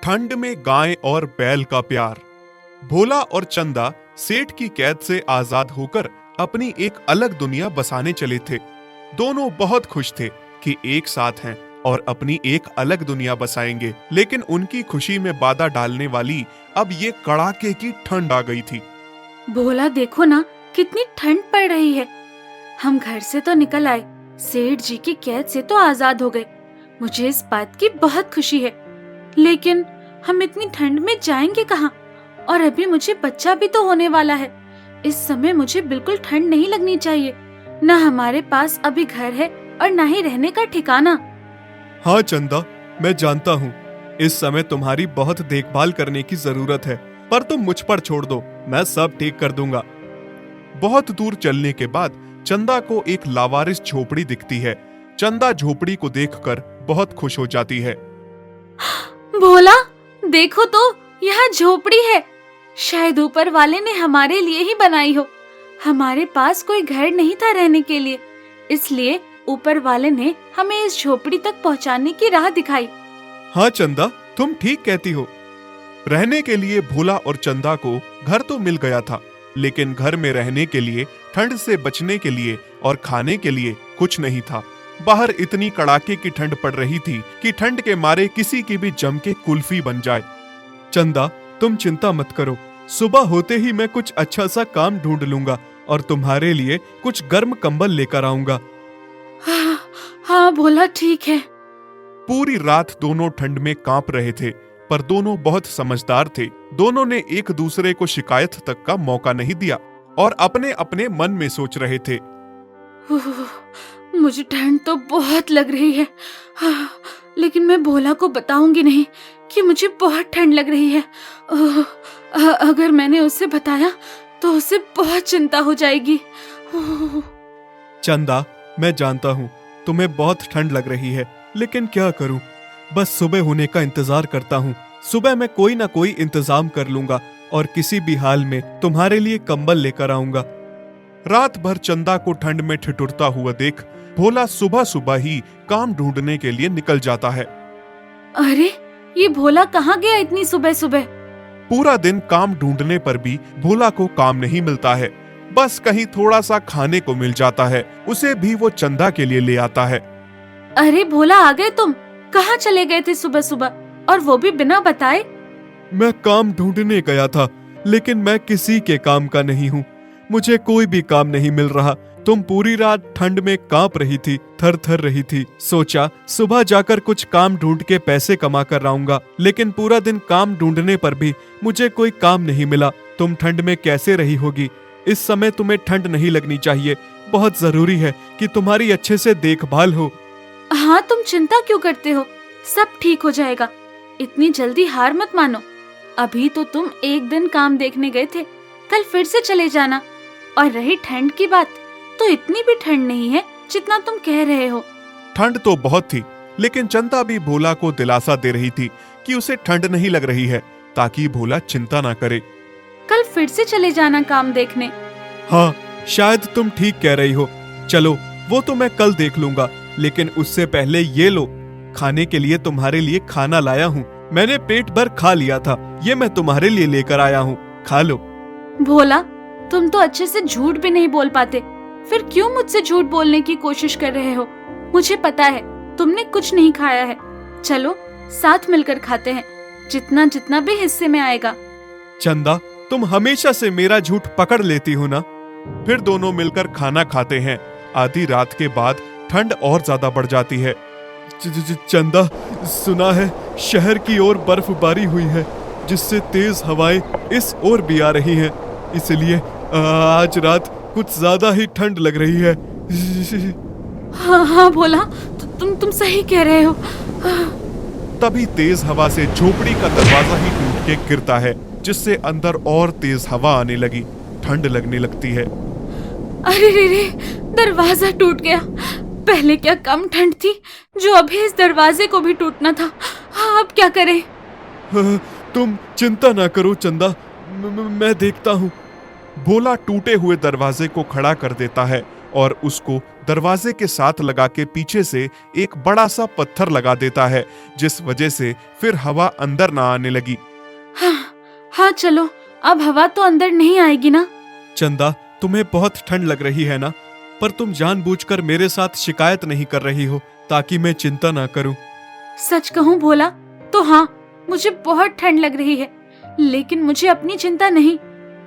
ठंड में गाय और बैल का प्यार। भोला और चंदा सेठ की कैद से आजाद होकर अपनी एक अलग दुनिया बसाने चले थे। दोनों बहुत खुश थे कि एक साथ हैं और अपनी एक अलग दुनिया बसाएंगे, लेकिन उनकी खुशी में बाधा डालने वाली अब ये कड़ाके की ठंड आ गई थी। भोला देखो ना, कितनी ठंड पड़ रही है। हम घर से तो निकल आए, सेठ जी की कैद से तो आजाद हो गए। मुझे इस बात की बहुत खुशी है, लेकिन हम इतनी ठंड में जाएंगे कहाँ? और अभी मुझे बच्चा भी तो होने वाला है। इस समय मुझे बिल्कुल ठंड नहीं लगनी चाहिए। न हमारे पास अभी घर है और न ही रहने का ठिकाना। हाँ चंदा, मैं जानता हूँ इस समय तुम्हारी बहुत देखभाल करने की जरूरत है, पर तुम मुझ पर छोड़ दो, मैं सब ठीक कर दूंगा। बहुत दूर चलने के बाद चंदा को एक लावारिस झोपड़ी दिखती है। चंदा झोपड़ी को देखकर बहुत खुश हो जाती है। भोला देखो तो, यहाँ झोपड़ी है। शायद ऊपर वाले ने हमारे लिए ही बनाई हो। हमारे पास कोई घर नहीं था रहने के लिए, इसलिए ऊपर वाले ने हमें इस झोपड़ी तक पहुँचाने की राह दिखाई। हाँ चंदा, तुम ठीक कहती हो। रहने के लिए भोला और चंदा को घर तो मिल गया था, लेकिन घर में रहने के लिए, ठंड से बचने के लिए और खाने के लिए कुछ नहीं था। बाहर इतनी कड़ाके की ठंड पड़ रही थी कि ठंड के मारे किसी की भी जम के कुल्फी बन जाए। चंदा, तुम चिंता मत करो, सुबह होते ही मैं कुछ अच्छा सा काम ढूंढ लूंगा और तुम्हारे लिए कुछ गर्म कंबल लेकर आऊंगा। हाँ भोला, ठीक है। पूरी रात दोनों ठंड में कांप रहे थे, पर दोनों बहुत समझदार थे। दोनों ने एक दूसरे को शिकायत तक का मौका नहीं दिया और अपने अपने मन में सोच रहे थे। मुझे ठंड तो बहुत लग रही है, लेकिन मैं भोला को बताऊंगी नहीं कि मुझे बहुत ठंड लग रही है। अगर मैंने उसे बताया तो उसे बहुत चिंता हो जाएगी। चंदा, मैं जानता हूँ तुम्हें बहुत ठंड लग रही है, लेकिन क्या करूँ, बस सुबह होने का इंतजार करता हूँ। सुबह मैं कोई ना कोई इंतजाम कर लूंगा और किसी भी हाल में तुम्हारे लिए कंबल लेकर आऊंगा। रात भर चंदा को ठंड में ठिठुरता हुआ देख भोला सुबह सुबह ही काम ढूंढने के लिए निकल जाता है। अरे, ये भोला कहाँ गया इतनी सुबह सुबह? पूरा दिन काम ढूंढने पर भी भोला को काम नहीं मिलता है। बस कहीं थोड़ा सा खाने को मिल जाता है, उसे भी वो चंदा के लिए ले आता है। अरे भोला, आ गए तुम? कहाँ चले गए थे सुबह सुबह, और वो भी बिना बताए? मैं काम ढूंढने गया था, लेकिन मैं किसी के काम का नहीं हूँ। मुझे कोई भी काम नहीं मिल रहा। तुम पूरी रात ठंड में कांप रही थी, थर थर रही थी। सोचा सुबह जाकर कुछ काम ढूंढ के पैसे कमा कर आऊंगा, लेकिन पूरा दिन काम ढूंढने पर भी मुझे कोई काम नहीं मिला। तुम ठंड में कैसे रही होगी? इस समय तुम्हें ठंड नहीं लगनी चाहिए। बहुत जरूरी है कि तुम्हारी अच्छे से देखभाल हो। हाँ, तुम चिंता क्यों करते हो? सब ठीक हो जाएगा। इतनी जल्दी हार मत मानो। अभी तो तुम एक दिन काम देखने गए थे, कल फिर से चले जाना। और रही ठंड की बात, तो इतनी भी ठंड नहीं है जितना तुम कह रहे हो। ठंड तो बहुत थी, लेकिन चंदा भी भोला को दिलासा दे रही थी कि उसे ठंड नहीं लग रही है, ताकि भोला चिंता ना करे। कल फिर से चले जाना काम देखने। हाँ, शायद तुम ठीक कह रही हो। चलो, वो तो मैं कल देख लूंगा, लेकिन उससे पहले ये लो, खाने के लिए तुम्हारे लिए खाना लाया हूँ। मैंने पेट भर खा लिया था, ये मैं तुम्हारे लिए लेकर आया हूँ, खा लो। भोला, तुम तो अच्छे से झूठ भी नहीं बोल पाते, फिर क्यों मुझसे झूठ बोलने की कोशिश कर रहे हो? मुझे पता है तुमने कुछ नहीं खाया है। चलो साथ मिलकर खाते हैं, जितना जितना भी हिस्से में आएगा। चंदा, तुम हमेशा से मेरा झूठ पकड़ लेती हो ना। फिर दोनों मिलकर खाना खाते हैं। आधी रात के बाद ठंड और ज्यादा बढ़ जाती है। चंदा, सुना है शहर की ओर बर्फबारी हुई है, जिससे तेज हवाएं इस ओर भी आ रही हैं। इसलिए आज रात कुछ ज्यादा ही ठंड लग रही है। हाँ हाँ भोला, तुम सही कह रहे हो। तभी तेज हवा से झोपड़ी का दरवाजा ही टूट के गिरता है, जिससे अंदर और तेज हवा आने लगी, ठंड लगने लगती है। अरे रे रे, दरवाजा टूट गया। पहले क्या कम ठंड थी, जो अभी इस दरवाजे को भी टूटना था। हाँ, अब क्या करें? तुम चिंता ना करो चंदा, मैं देखता हूँ। भोला टूटे हुए दरवाजे को खड़ा कर देता है और उसको दरवाजे के साथ लगा के पीछे से एक बड़ा सा पत्थर लगा देता है, जिस वजह से फिर हवा अंदर ना आने लगी। हाँ चलो, अब हवा तो अंदर नहीं आएगी ना। चंदा, तुम्हें बहुत ठंड लग रही है ना, पर तुम जानबूझकर मेरे साथ शिकायत नहीं कर रही हो ताकि मैं चिंता ना करूं। सच कहूँ भोला, तो हाँ, मुझे बहुत ठंड लग रही है, लेकिन मुझे अपनी चिंता नहीं,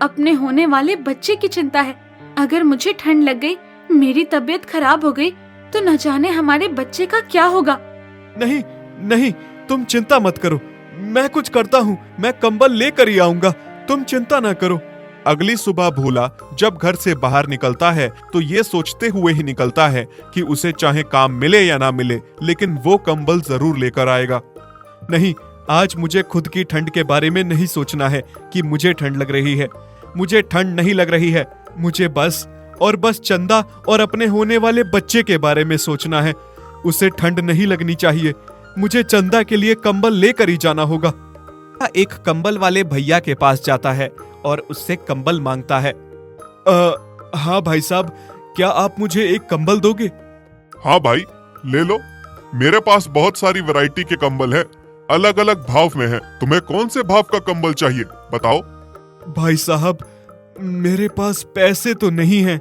अपने होने वाले बच्चे की चिंता है। अगर मुझे ठंड लग गई, मेरी तबीयत खराब हो गई, तो न जाने हमारे बच्चे का क्या होगा। नहीं नहीं, तुम चिंता मत करो, मैं कुछ करता हूँ, मैं कंबल लेकर ही आऊंगा, तुम चिंता ना करो। अगली सुबह भोला जब घर से बाहर निकलता है तो ये सोचते हुए ही निकलता है कि उसे चाहे काम मिले या ना मिले, लेकिन वो कंबल जरूर लेकर आएगा। नहीं, आज मुझे खुद की ठंड के बारे में नहीं सोचना है कि मुझे ठंड लग रही है। मुझे ठंड नहीं लग रही है, मुझे बस और बस चंदा और अपने होने वाले बच्चे के बारे में सोचना है। उसे ठंड नहीं लगनी चाहिए। मुझे चंदा के लिए कंबल लेकर ही जाना होगा। एक कंबल वाले भैया के पास जाता है और उससे कंबल मांगता है। हाँ भाई साहब, क्या आप मुझे एक कंबल दोगे? हाँ भाई, ले लो, मेरे पास बहुत सारी वैरायटी के कंबल है, अलग अलग भाव में है। तुम्हें कौन से भाव का कंबल चाहिए बताओ? भाई साहब, मेरे पास पैसे तो नहीं हैं,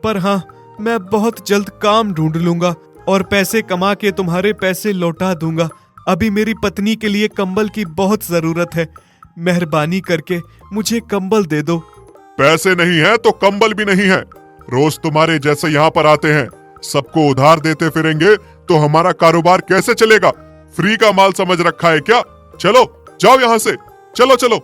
पर हाँ, मैं बहुत जल्द काम ढूंढ लूंगा और पैसे कमा के तुम्हारे पैसे लौटा दूंगा। अभी मेरी पत्नी के लिए कंबल की बहुत जरूरत है, मेहरबानी करके मुझे कंबल दे दो। पैसे नहीं है तो कंबल भी नहीं है। रोज तुम्हारे जैसे यहाँ पर आते हैं, सबको उधार देते फिरेंगे तो हमारा कारोबार कैसे चलेगा? फ्री का माल समझ रखा है क्या? चलो जाओ यहाँ से, चलो चलो।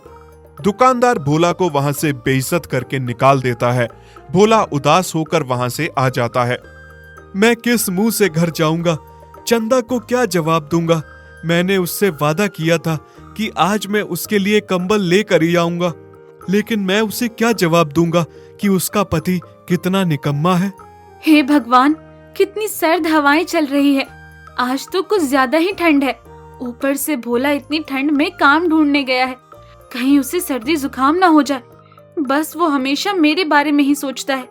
दुकानदार भोला को वहां से बेइज्जत करके निकाल देता है। भोला उदास होकर वहां से आ जाता है। मैं किस मुंह से घर जाऊंगा? चंदा को क्या जवाब दूंगा? मैंने उससे वादा किया था कि आज मैं उसके लिए कंबल लेकर ही आऊंगा, लेकिन मैं उसे क्या जवाब दूंगा कि उसका पति कितना निकम्मा है। हे भगवान, कितनी सर्द हवाएं चल रही है। आज तो कुछ ज्यादा ही ठंड है। ऊपर से भोला इतनी ठंड में काम ढूंढने गया है, कहीं उसे सर्दी जुकाम ना हो जाए। बस वो हमेशा मेरे बारे में ही सोचता है,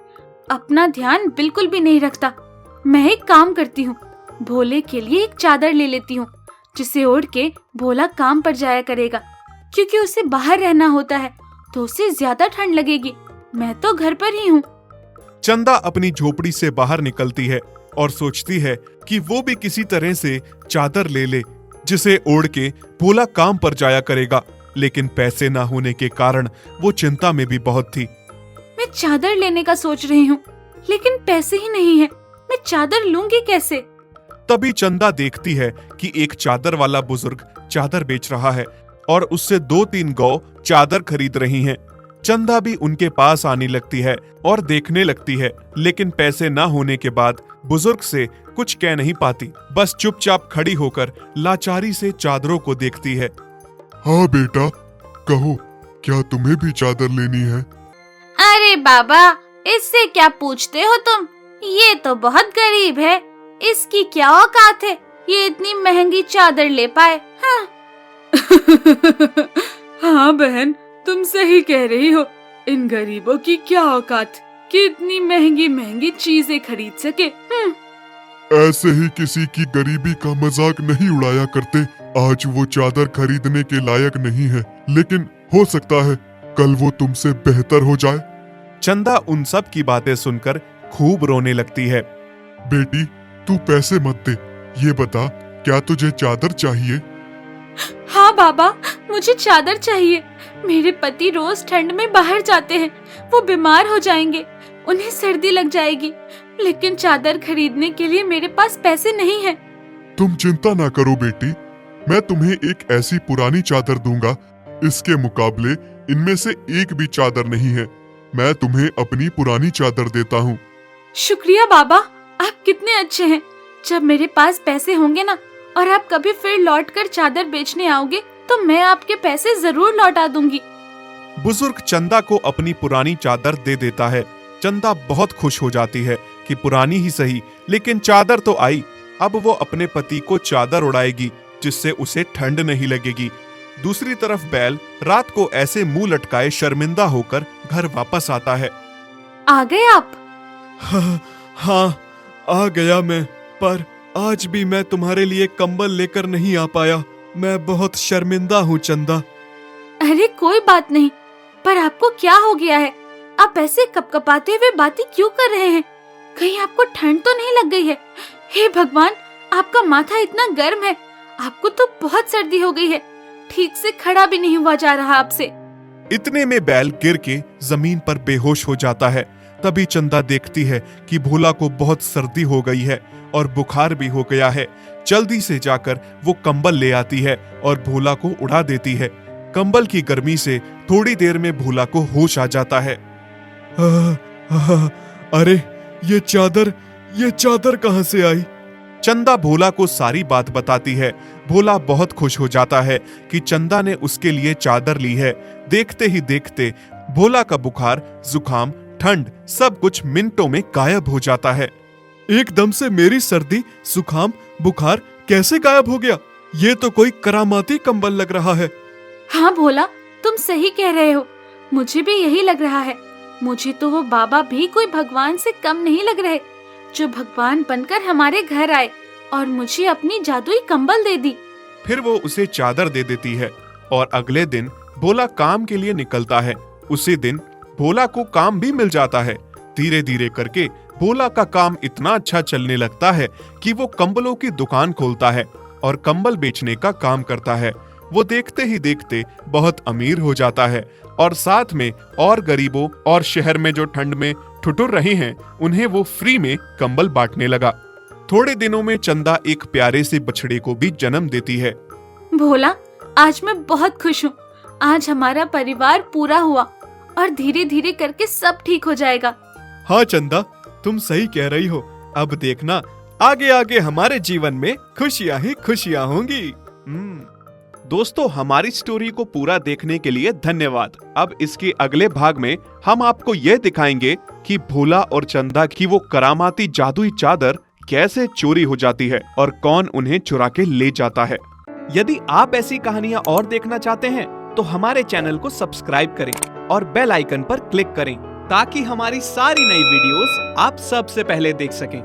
अपना ध्यान बिल्कुल भी नहीं रखता। मैं एक काम करती हूँ, भोले के लिए एक चादर ले लेती हूँ, जिसे ओढ़ के भोला काम पर जाया करेगा। क्योंकि उसे बाहर रहना होता है तो उसे ज्यादा ठंड लगेगी। मैं तो घर पर ही हूँ। चंदा अपनी झोपड़ी से बाहर निकलती है और सोचती है कि वो भी किसी तरह से चादर ले ले, जिसे ओढ़ के भोला काम पर जाया करेगा। लेकिन पैसे ना होने के कारण वो चिंता में भी बहुत थी। मैं चादर लेने का सोच रही हूँ, लेकिन पैसे ही नहीं है। मैं चादर लूंगी कैसे? तभी चंदा देखती है कि एक चादर वाला बुजुर्ग चादर बेच रहा है और उससे 2-3 गौ चादर खरीद रही हैं। चंदा भी उनके पास आने लगती है और देखने लगती है, लेकिन पैसे ना होने के बाद बुजुर्ग से कुछ कह नहीं पाती। बस चुपचाप खड़ी होकर लाचारी से चादरों को देखती है। हाँ बेटा, कहो, क्या तुम्हें भी चादर लेनी है? अरे बाबा, इससे क्या पूछते हो तुम? ये तो बहुत गरीब है, इसकी क्या औकात है ये इतनी महंगी चादर ले पाए? हाँ। हाँ बहन, तुम सही कह रही हो। इन गरीबों की क्या औकात कि इतनी महंगी महंगी चीजें खरीद सके। ऐसे ही किसी की गरीबी का मजाक नहीं उड़ाया करते। आज वो चादर खरीदने के लायक नहीं है, लेकिन हो सकता है कल वो तुमसे बेहतर हो जाए। चंदा उन सब की बातें सुनकर खूब रोने लगती है। बेटी, तू पैसे मत दे, ये बता, क्या तुझे चादर चाहिए? हाँ बाबा, मुझे चादर चाहिए। मेरे पति रोज ठंड में बाहर जाते हैं, वो बीमार हो जाएंगे, उन्हें सर्दी लग जाएगी। लेकिन चादर खरीदने के लिए मेरे पास पैसे नहीं हैं। तुम चिंता ना करो बेटी, मैं तुम्हें एक ऐसी पुरानी चादर दूंगा, इसके मुकाबले इनमें से एक भी चादर नहीं है। मैं तुम्हें अपनी पुरानी चादर देता हूँ। शुक्रिया बाबा, आप कितने अच्छे हैं। जब मेरे पास पैसे होंगे ना, और आप कभी फिर लौटकर चादर बेचने आओगे, तो मैं आपके पैसे जरूर लौटा दूंगी। बुजुर्ग चंदा को अपनी पुरानी चादर दे देता है। चंदा बहुत खुश हो जाती है कि पुरानी ही सही, लेकिन चादर तो आई। अब वो अपने पति को चादर उड़ाएगी, जिससे उसे ठंड नहीं लगेगी। दूसरी तरफ बैल रात को ऐसे मुंह लटकाए शर्मिंदा होकर घर वापस आता है। आ गए आप? हाँ, आ गया मैं, पर आज भी मैं तुम्हारे लिए कंबल लेकर नहीं आ पाया। मैं बहुत शर्मिंदा हूँ चंदा। अरे कोई बात नहीं, पर आपको क्या हो गया है? आप ऐसे कपकपाते हुए बातें क्यों कर रहे हैं? कहीं आपको ठंड तो नहीं लग गई है? हे भगवान, आपका माथा इतना गर्म है, आपको तो बहुत सर्दी हो गई है। ठीक से खड़ा भी नहीं हुआ जा रहा आपसे। इतने में बैल गिर के जमीन पर बेहोश हो जाता है। तभी चंदा देखती है कि भोला को बहुत सर्दी हो गई है और बुखार भी हो गया है। जल्दी से जाकर वो कंबल ले आती है और भोला को उड़ा देती है। कंबल की गर्मी से थोड़ी देर में भोला को होश आ जाता है। अरे ये चादर कहाँ से आई? चंदा भोला को सारी बात बताती है। भोला बहुत खुश हो जाता है कि चंदा ने उसके लिए चादर ली है। देखते ही देखते भोला का बुखार, जुकाम, ठंड सब कुछ मिनटों में गायब हो जाता है। एकदम से मेरी सर्दी, जुकाम, बुखार कैसे गायब हो गया? ये तो कोई करामाती कंबल लग रहा है। हाँ भोला, तुम सही कह रहे हो, मुझे भी यही लग रहा है। मुझे तो वो बाबा भी कोई भगवान से कम नहीं लग रहे, जो भगवान बनकर हमारे घर आए और मुझे अपनी जादुई कंबल दे दी। फिर वो उसे चादर दे देती है और अगले दिन भोला काम के लिए निकलता है। उसी दिन भोला को काम भी मिल जाता है। धीरे धीरे करके भोला का काम इतना अच्छा चलने लगता है कि वो कंबलों की दुकान खोलता है और कंबल बेचने का काम करता है। वो देखते ही देखते बहुत अमीर हो जाता है और साथ में और गरीबों और शहर में जो ठंड में ठुठुर रहे हैं उन्हें वो फ्री में कंबल बांटने लगा। थोड़े दिनों में चंदा एक प्यारे से बछड़े को भी जन्म देती है। भोला, आज मैं बहुत खुश हूँ। आज हमारा परिवार पूरा हुआ और धीरे धीरे करके सब ठीक हो जाएगा। हाँ चंदा, तुम सही कह रही हो। अब देखना, आगे आगे हमारे जीवन में खुशियां ही खुशियां होंगी। दोस्तों, हमारी स्टोरी को पूरा देखने के लिए धन्यवाद। अब इसके अगले भाग में हम आपको यह दिखाएंगे कि भोला और चंदा की वो करामाती जादुई चादर कैसे चोरी हो जाती है और कौन उन्हें चुरा के ले जाता है। यदि आप ऐसी कहानियां और देखना चाहते हैं तो हमारे चैनल को सब्सक्राइब करें और बेल आइकन पर क्लिक करें ताकि हमारी सारी नई वीडियोस आप सबसे पहले देख सकें।